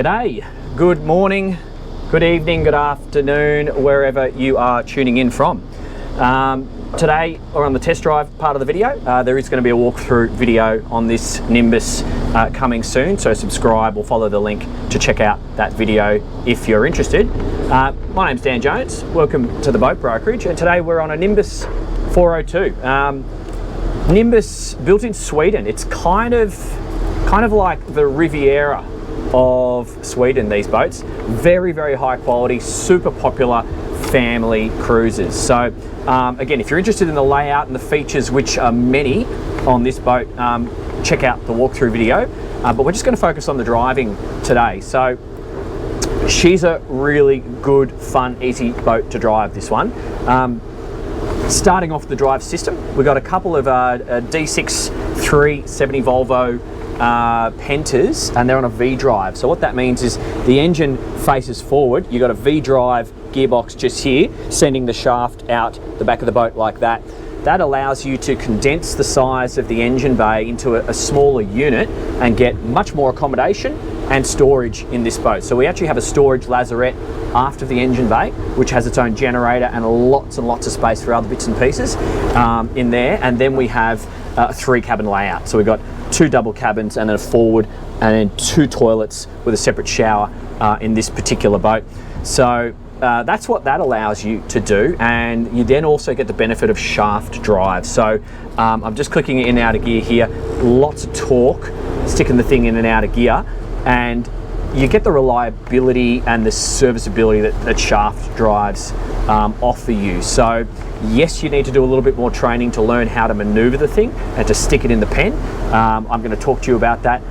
G'day, good morning, good evening, good afternoon, wherever you are tuning in from. Today, or on the test drive part of the video, there is going to be a walkthrough video on this Nimbus coming soon, so subscribe or follow the link to check out that video if you're interested. My name's Dan Jones, welcome to the Boat Brokerage, and today we're on a Nimbus 402. Nimbus built in Sweden. It's kind of like the Riviera of Sweden, these boats. Very, very high quality, super popular family cruisers. So again, if you're interested in the layout and the features, which are many on this boat, check out the walkthrough video. But we're just going to focus on the driving today. So she's a really good, fun, easy boat to drive, this one. Starting off the drive system, we've got a couple of D6 370 Volvo Pentas, and they're on a V drive. So what that means is the engine faces forward. You've got a V drive gearbox just here, sending the shaft out the back of the boat like that. That allows you to condense the size of the engine bay into a smaller unit and get much more accommodation and storage in this boat. So we actually have a storage lazarette after the engine bay, which has its own generator and lots of space for other bits and pieces in there. And then we have a 3-cabin layout. So we've got 2 double cabins and then a forward, and then 2 toilets with a separate shower in this particular boat. So that's what that allows you to do, and you then also get the benefit of shaft drive. So I'm just clicking it in and out of gear here, lots of torque, sticking the thing in and out of gear, and you get the reliability and the serviceability that shaft drives offer you. So yes, you need to do a little bit more training to learn how to maneuver the thing and to stick it in the pen. I'm going to talk to you about that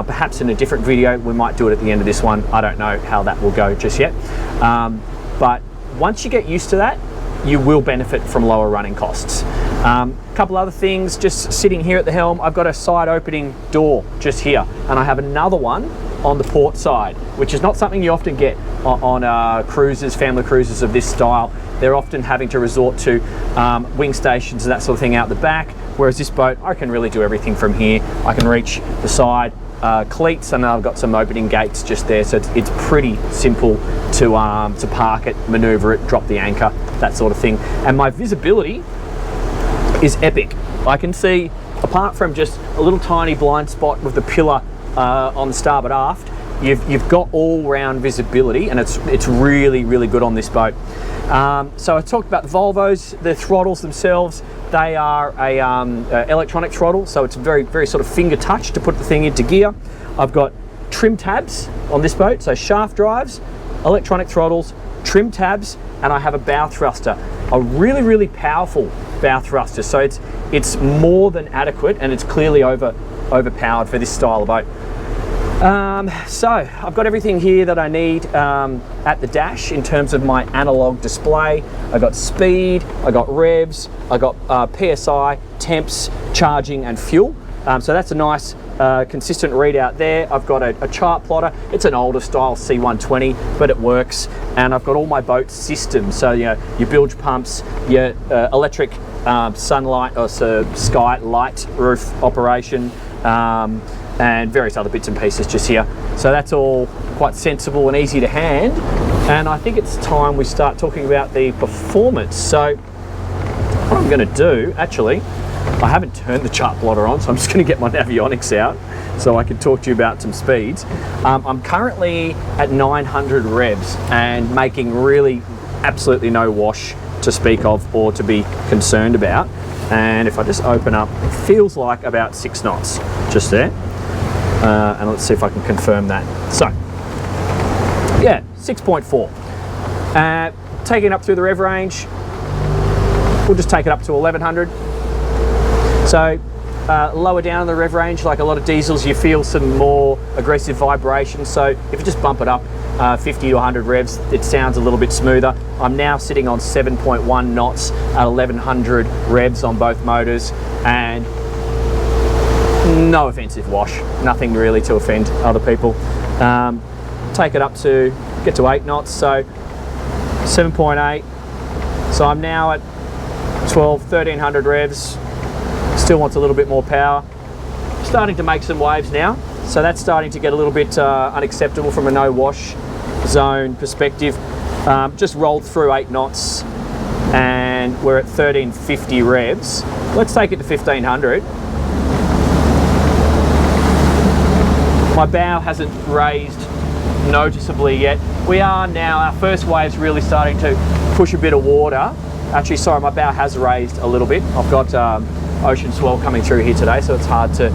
perhaps in a different video. We might do it at the end of this one. I don't know how that will go just yet. But once you get used to that, you will benefit from lower running costs. A couple other things, just sitting here at the helm, I've got a side opening door just here, and I have another one on the port side, which is not something you often get on cruisers, family cruisers of this style. They're often having to resort to wing stations and that sort of thing out the back, whereas this boat, I can really do everything from here. I can reach the side cleats, and I've got some opening gates just there, so it's pretty simple to park it, maneuver it, drop the anchor, that sort of thing. And my visibility is epic. I can see, apart from just a little tiny blind spot with the pillar on the starboard aft, you've got all-round visibility, and it's really good on this boat. So I talked about the Volvos, the throttles themselves. They are a electronic throttle, so it's very sort of finger touch to put the thing into gear. I've got trim tabs on this boat, so shaft drives, electronic throttles, trim tabs, and I have a bow thruster, a really powerful bow thruster. So it's more than adequate, and it's clearly overpowered for this style of boat. So I've got everything here that I need at the dash in terms of my analog display. I got speed, I got revs, I got PSI, temps, charging, and fuel. So that's a nice consistent readout there. I've got a chart plotter. It's an older style C120, but it works. And I've got all my boat systems. So you know, your bilge pumps, your electric sunlight or sky light roof operation, and various other bits and pieces just here. So that's all quite sensible and easy to hand. And I think it's time we start talking about the performance. So what I'm going to do, actually, I haven't turned the chart plotter on, so I'm just going to get my avionics out so I can talk to you about some speeds. I'm currently at 900 revs and making really absolutely no wash to speak of or to be concerned about. And if I just open up, it feels like about 6 knots just there. And let's see if I can confirm that. So, yeah, 6.4. Taking it up through the rev range, we'll just take it up to 1100. So, lower down in the rev range, like a lot of diesels, you feel some more aggressive vibration. So, if you just bump it up 50 to 100 revs, it sounds a little bit smoother. I'm now sitting on 7.1 knots at 1100 revs on both motors, and no offensive wash, nothing really to offend other people. Take it up to, get to 8 knots, so 7.8. So I'm now at 1300 revs, still wants a little bit more power. Starting to make some waves now, So that's starting to get a little bit unacceptable from a no wash zone perspective. Just rolled through 8 knots and we're at 1350 revs. Let's take it to 1500. My bow hasn't raised noticeably yet. We are now, our first wave's really starting to push a bit of water. Actually, sorry, my bow has raised a little bit. I've got ocean swell coming through here today, so it's hard to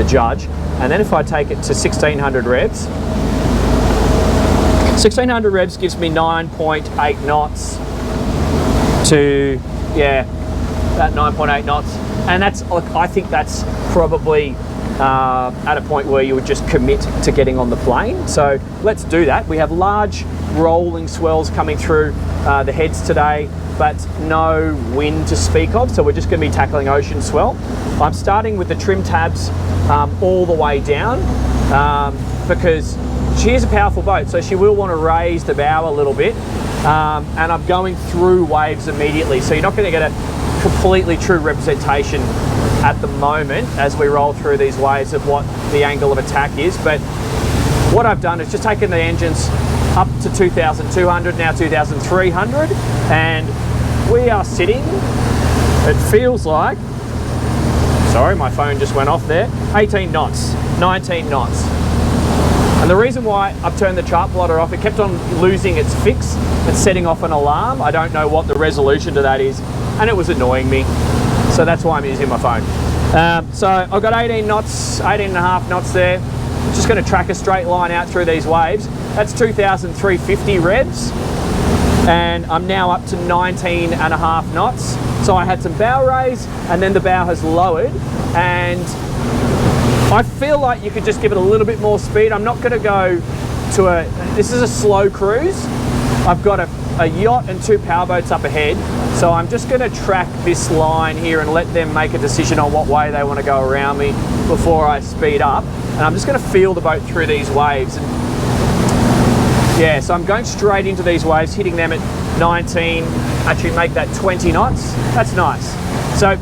judge. And then if I take it to 1600 revs, 1600 revs gives me 9.8 knots to, yeah, that 9.8 knots. And that's, I think that's probably at a point where you would just commit to getting on the plane. So let's do that. We have large rolling swells coming through the heads today, but no wind to speak of. So we're just going to be tackling ocean swell. I'm starting with the trim tabs all the way down because she is a powerful boat, so she will want to raise the bow a little bit. And I'm going through waves immediately, so you're not going to get a completely true representation at the moment as we roll through these waves of what the angle of attack is. But what I've done is just taken the engines up to 2,200, now 2,300, and we are sitting, it feels like, sorry, my phone just went off there, 18 knots, 19 knots. And the reason why I've turned the chart plotter off, it kept on losing its fix and setting off an alarm. I don't know what the resolution to that is, and it was annoying me. So that's why I'm using my phone. So I've got 18 knots, 18 and a half knots there. I'm just going to track a straight line out through these waves. That's 2,350 revs. And I'm now up to 19 and a half knots. So I had some bow raise and then the bow has lowered. And I feel like you could just give it a little bit more speed. I'm not going to go to this is a slow cruise. I've got a yacht and 2 powerboats up ahead. So I'm just going to track this line here and let them make a decision on what way they want to go around me before I speed up. And I'm just going to feel the boat through these waves. And yeah, so I'm going straight into these waves, hitting them at 19, actually make that 20 knots. That's nice. So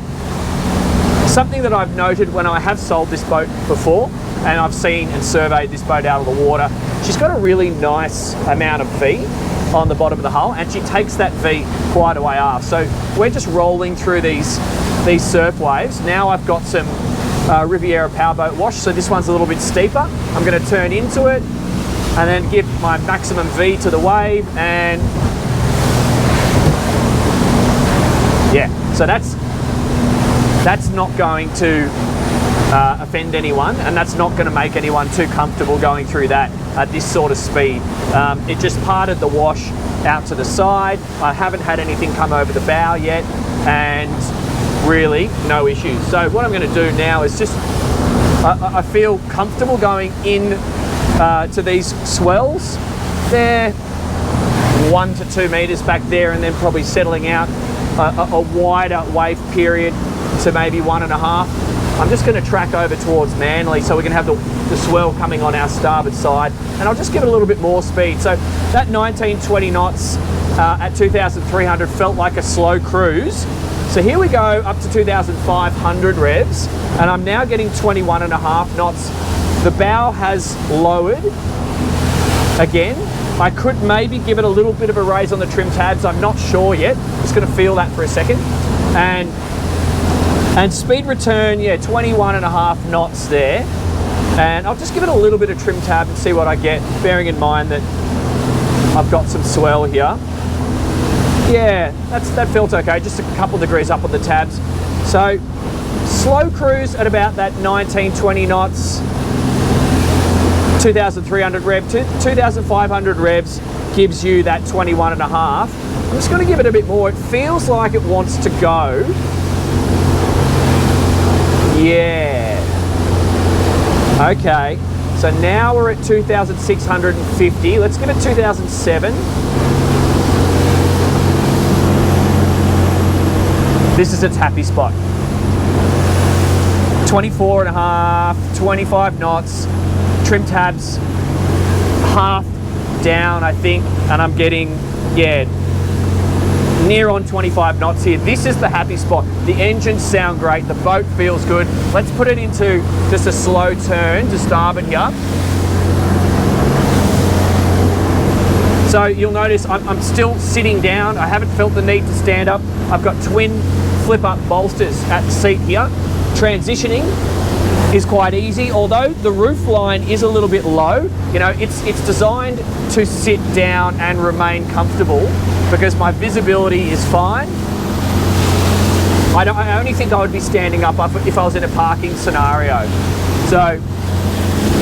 something that I've noted when I have sold this boat before, and I've seen and surveyed this boat out of the water, she's got a really nice amount of V on the bottom of the hull, and she takes that V quite a way aft. So we're just rolling through these surf waves. Now I've got some Riviera powerboat wash, so this one's a little bit steeper. I'm going to turn into it and then give my maximum V to the wave, and yeah, so that's not going to offend anyone, and that's not going to make anyone too comfortable going through that at this sort of speed. It just parted the wash out to the side. I haven't had anything come over the bow yet, and really no issues. So what I'm going to do now is just, I feel comfortable going in to these swells. They're 1 to 2 meters back there, and then probably settling out a wider wave period to maybe 1.5. I'm just going to track over towards Manly so we can have the swell coming on our starboard side, and I'll just give it a little bit more speed. So that 19-20 knots at 2,300 felt like a slow cruise. So here we go up to 2,500 revs, and I'm now getting 21.5 knots. The bow has lowered again. I could maybe give it a little bit of a raise on the trim tabs. I'm not sure yet. Just going to feel that for a second. And speed return, yeah, 21.5 knots there. And I'll just give it a little bit of trim tab and see what I get, bearing in mind that I've got some swell here. Yeah, that felt okay, just a couple of degrees up on the tabs. So slow cruise at about that 19-20 knots, 2,300 rev, 2,500 revs gives you that 21.5. I'm just going to give it a bit more. It feels like it wants to go. Yeah. Okay. So now we're at 2,650. Let's give it 2,007. This is its happy spot. 24.5, 25 knots. Trim tabs half down, I think, and I'm getting, yeah, near on 25 knots here. This is the happy spot. The engines sound great, the boat feels good. Let's put it into just a slow turn to starboard here. So you'll notice I'm still sitting down. I haven't felt the need to stand up. I've got twin flip-up bolsters at the seat here. Transitioning is quite easy, although the roof line is a little bit low. You know, it's designed to sit down and remain comfortable because my visibility is fine. I only think I would be standing up if I was in a parking scenario. So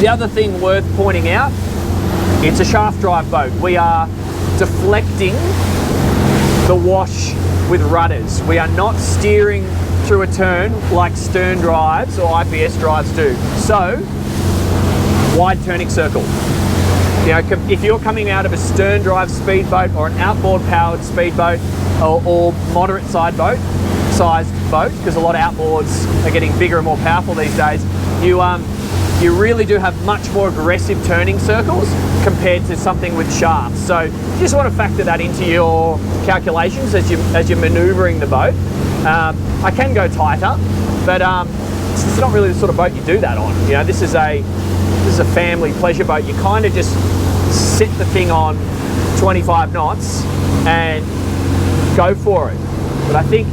the other thing worth pointing out, it's a shaft drive boat. We are deflecting the wash with rudders. We are not steering through a turn like stern drives or IPS drives do. So, wide turning circle. You know, if you're coming out of a stern drive speedboat or an outboard powered speedboat or moderate sized boat, because a lot of outboards are getting bigger and more powerful these days, you really do have much more aggressive turning circles compared to something with shafts. So you just want to factor that into your calculations as you're manoeuvring the boat. I can go tighter, but it's not really the sort of boat you do that on. You know, this is a family pleasure boat. You kind of just set the thing on 25 knots and go for it. But I think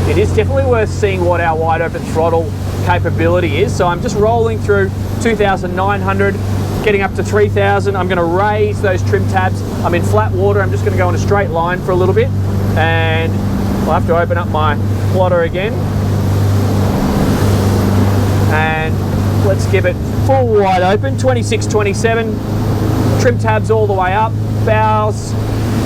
it is definitely worth seeing what our wide open throttle capability is. So I'm just rolling through 2,900, getting up to 3,000. I'm going to raise those trim tabs. I'm in flat water. I'm just going to go in a straight line for a little bit, and I'll have to open up my plotter again. And let's give it full wide open, 26, 27. Trim tabs all the way up. Bows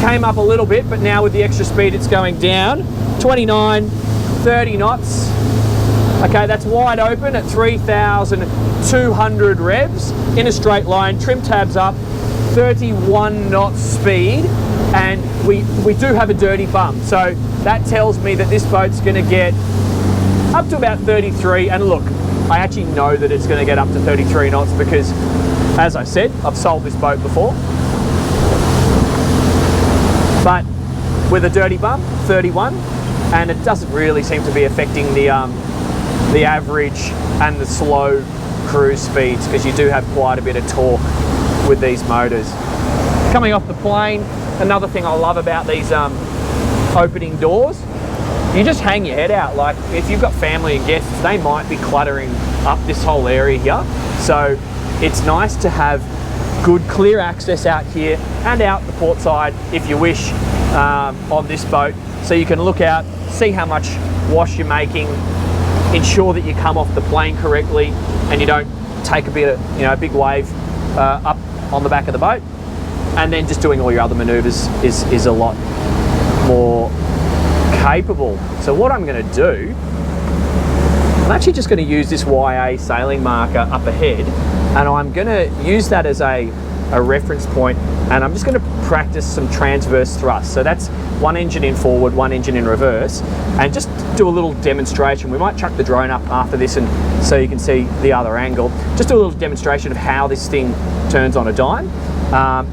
came up a little bit, but now with the extra speed it's going down. 29, 30 knots. Okay, that's wide open at 3,200 revs in a straight line. Trim tabs up, 31 knots speed, and we do have a dirty bum. So that tells me that this boat's going to get up to about 33. And look, I actually know that it's going to get up to 33 knots because, as I said, I've sold this boat before. But with a dirty bum, 31, and it doesn't really seem to be affecting the average and the slow cruise speeds, because you do have quite a bit of torque with these motors. Coming off the plane, another thing I love about these opening doors, you just hang your head out. Like if you've got family and guests, they might be cluttering up this whole area here. So it's nice to have good clear access out here and out the port side if you wish on this boat. So you can look out, see how much wash you're making, ensure that you come off the plane correctly and you don't take a big wave up on the back of the boat. And then just doing all your other maneuvers is a lot more capable. So what I'm going to do, I'm actually just going to use this YA sailing marker up ahead, and I'm going to use that as a reference point, and I'm just going to practice some transverse thrust. So that's one engine in forward, one engine in reverse, and just do a little demonstration. We might chuck the drone up after this and so you can see the other angle. Just do a little demonstration of how this thing turns on a dime,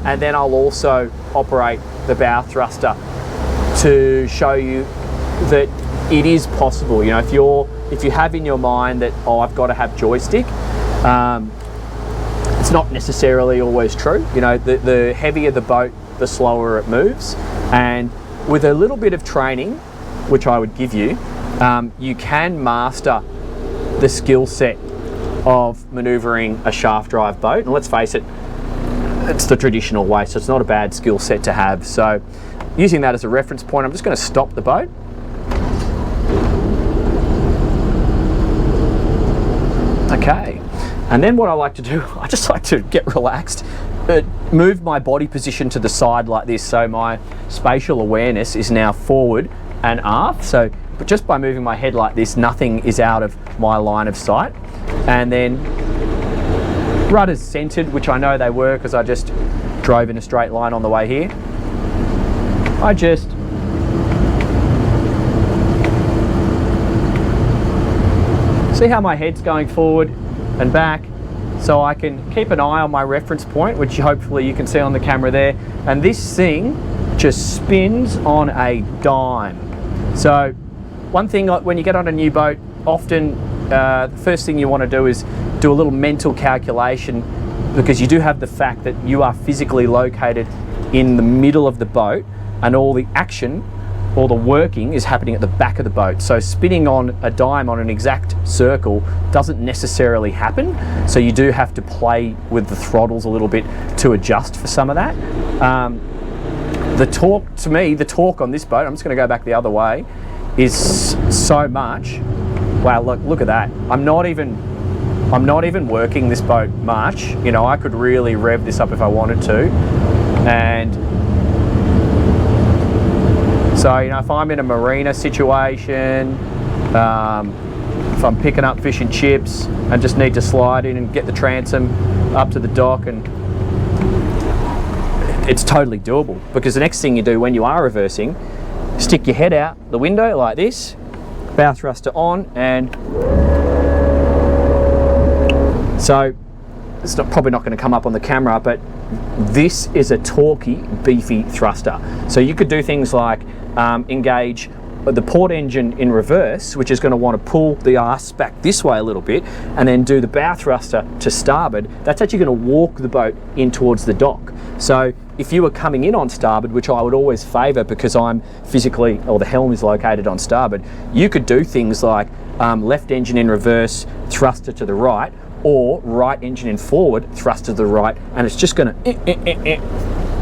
and then I'll also operate the bow thruster to show you that it is possible. You know, if you have in your mind that, oh, I've got to have joystick, it's not necessarily always true. You know, the heavier the boat, the slower it moves, and with a little bit of training, which I would give you, you can master the skill set of maneuvering a shaft drive boat. And let's face it, it's the traditional way, so it's not a bad skill set to have. So using that as a reference point, I'm just going to stop the boat. Okay, and then what I like to do, I just like to get relaxed, move my body position to the side like this, so my spatial awareness is now forward and aft. So but just by moving my head like this, nothing is out of my line of sight. And then rudders centered, which I know they were because I just drove in a straight line on the way here. I just see how my head's going forward and back, so I can keep an eye on my reference point, which hopefully you can see on the camera there. And this thing just spins on a dime. So one thing, when you get on a new boat, often the first thing you want to do is do a little mental calculation, because you do have the fact that you are physically located in the middle of the boat and all the action, all the working is happening at the back of the boat. So spinning on a dime on an exact circle doesn't necessarily happen. So you do have to play with the throttles a little bit to adjust for some of that. The torque, to me, the torque on this boat, I'm just going to go back the other way, is so much. Wow, look at that. I'm not even working this boat much. You know, I could really rev this up if I wanted to. And so, you know, if I'm in a marina situation, if I'm picking up fish and chips and just need to slide in and get the transom up to the dock, and it's totally doable, because the next thing you do when you are reversing, stick your head out the window like this, bow thruster on, and so it's probably not going to come up on the camera, but this is a torquey, beefy thruster. So you could do things like engage the port engine in reverse, which is going to want to pull the arse back this way a little bit, and then do the bow thruster to starboard. That's actually going to walk the boat in towards the dock. So if you were coming in on starboard, which I would always favour because I'm physically, or the helm is located on starboard, you could do things like left engine in reverse, thruster to the right, or right engine in forward, thruster to the right, and it's just going to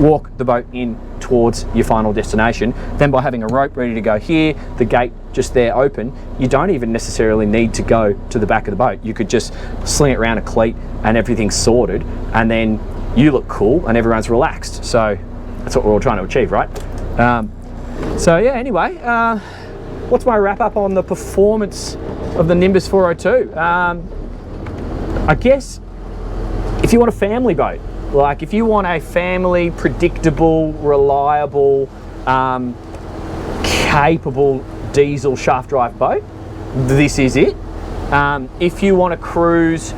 walk the boat in towards your final destination. Then by having a rope ready to go here, the gate just there open, you don't even necessarily need to go to the back of the boat. You could just sling it around a cleat and everything's sorted, and then you look cool and everyone's relaxed. So that's what we're all trying to achieve, right? So yeah, anyway, what's my wrap up on the performance of the Nimbus 402? I guess if you want a family boat, like if you want a family, predictable, reliable, capable diesel shaft drive boat, this is it. If you want to cruise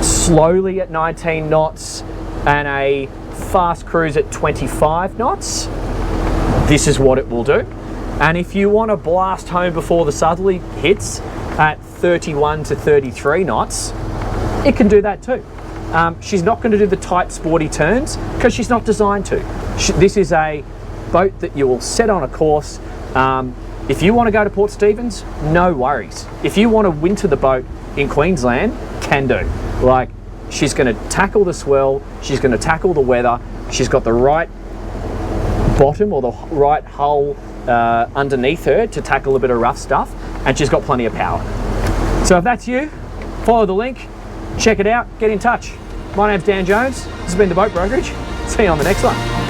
slowly at 19 knots and a fast cruise at 25 knots, this is what it will do. And if you want to blast home before the southerly hits at 31 to 33 knots, it can do that too. She's not going to do the tight sporty turns because she's not designed to. This is a boat that you will set on a course. If you want to go to Port Stephens, no worries. If you want to winter the boat in Queensland, can do. Like, she's going to tackle the swell, she's going to tackle the weather, she's got the right bottom or the right hull underneath her to tackle a bit of rough stuff, and she's got plenty of power. So if that's you, follow the link, check it out, get in touch. My name's Dan Jones, this has been The Boat Brokerage. See you on the next one.